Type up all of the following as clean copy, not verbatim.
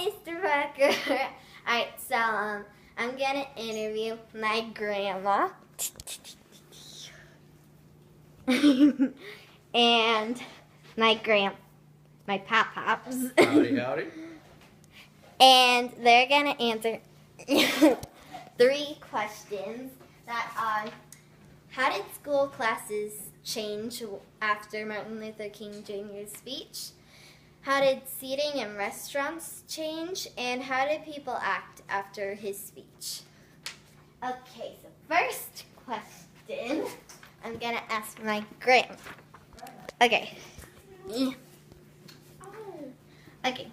Mr. Parker. Alright, so I'm gonna interview my grandma. And my pop-pops. Howdy, howdy. And they're gonna answer 3 questions that are: how did school classes change after Martin Luther King Jr.'s speech? How did seating in restaurants change? And how did people act after his speech? Okay, so first question, I'm gonna ask my grandma. Okay. Okay,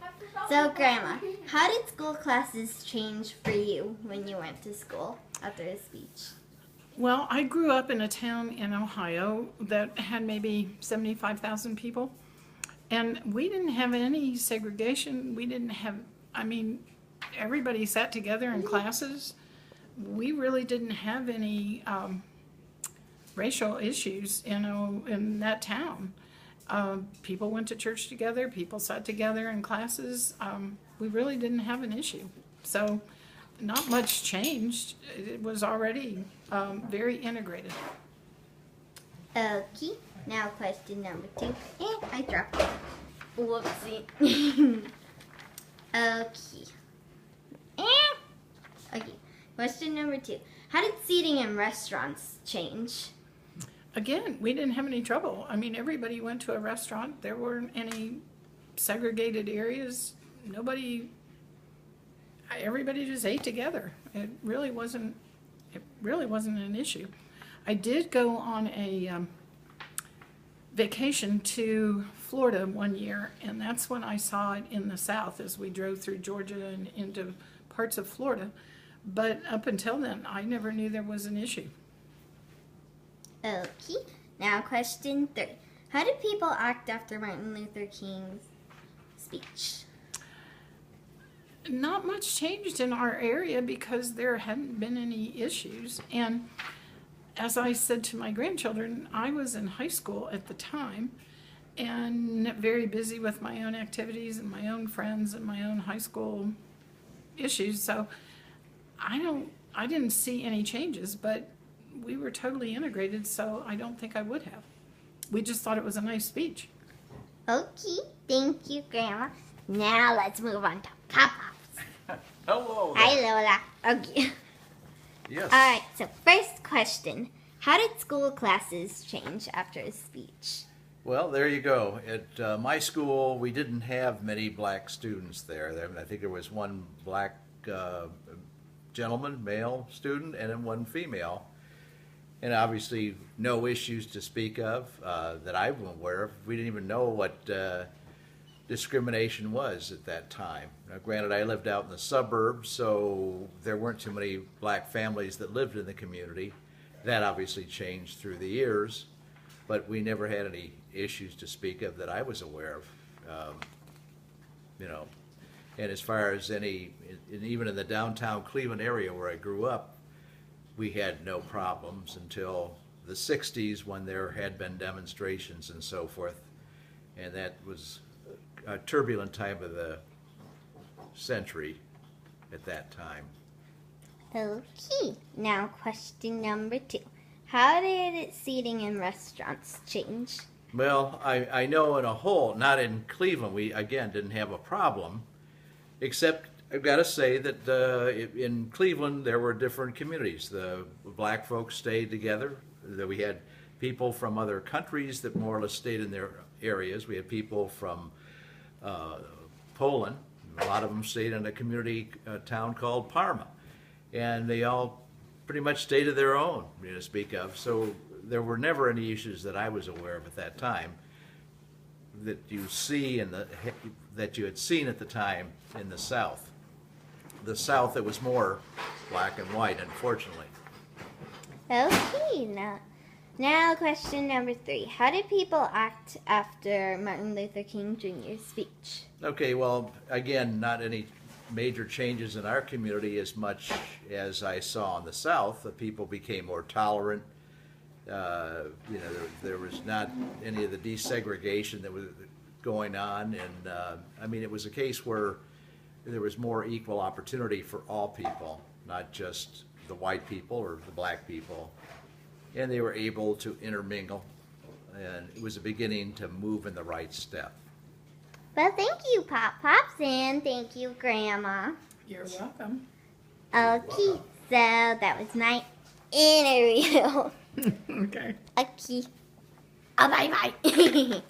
so Grandma, how did school classes change for you when you went to school after his speech? Well, I grew up in a town in Ohio that had maybe 75,000 people, and we didn't have any segregation. We didn't have, everybody sat together in classes. We really didn't have any racial issues, in that town. People went to church together, people sat together in classes. We really didn't have an issue. So not much changed. It was already very integrated. Okay, now question number 2. I dropped it. Whoopsie. Okay. Okay, question number 2. How did seating in restaurants change? Again, we didn't have any trouble. Everybody went to a restaurant. There weren't any segregated areas. Everybody just ate together. It really wasn't an issue. I did go on a vacation to Florida one year, and that's when I saw it in the South as we drove through Georgia and into parts of Florida. But up until then, I never knew there was an issue. Okay, now question 3. How did people act after Martin Luther King's speech? Not much changed in our area because there hadn't been any issues. And as I said to my grandchildren, I was in high school at the time and very busy with my own activities and my own friends and my own high school issues. So I didn't see any changes, but we were totally integrated, so I don't think I would have. We just thought it was a nice speech. Okay, thank you, Grandma. Now let's move on to Pop-Pops. Hello. Hi, Lola. Okay. Yes. Alright, so first question. How did school classes change after his speech? Well, there you go. At my school, we didn't have many black students there. I think there was one black gentleman, male student, and then one female. And obviously no issues to speak of that I'm aware of. We didn't even know what discrimination was at that time. Now, granted, I lived out in the suburbs, so there weren't too many black families that lived in the community. That obviously changed through the years, but we never had any issues to speak of that I was aware of. And as far as even in the downtown Cleveland area where I grew up, we had no problems until the 60s when there had been demonstrations and so forth, and that was a turbulent time of the century at that time. Okay, now question number 2. How did seating in restaurants change? Well, I know in a whole, not in Cleveland, we again didn't have a problem, except I've got to say that in Cleveland there were different communities. The black folks stayed together. That we had people from other countries that more or less stayed in their areas. We had people from Poland. A lot of them stayed in a community town called Parma, and they all pretty much stayed to their own, to speak of. So there were never any issues that I was aware of at that time that you see that you had seen at the time in the South. The South, it was more black and white, unfortunately. Okay, now question number 3. How did people act after Martin Luther King Jr.'s speech? Okay, well, again, not any major changes in our community as much as I saw in the South. The people became more tolerant. There was not any of the desegregation that was going on, and it was a case where there was more equal opportunity for all people, not just the white people or the black people. And they were able to intermingle, and it was a beginning to move in the right step. Well, thank you, Pop Pops, and thank you, Grandma. You're welcome. Okay, so that was my interview. Okay. Okay. Oh, bye-bye.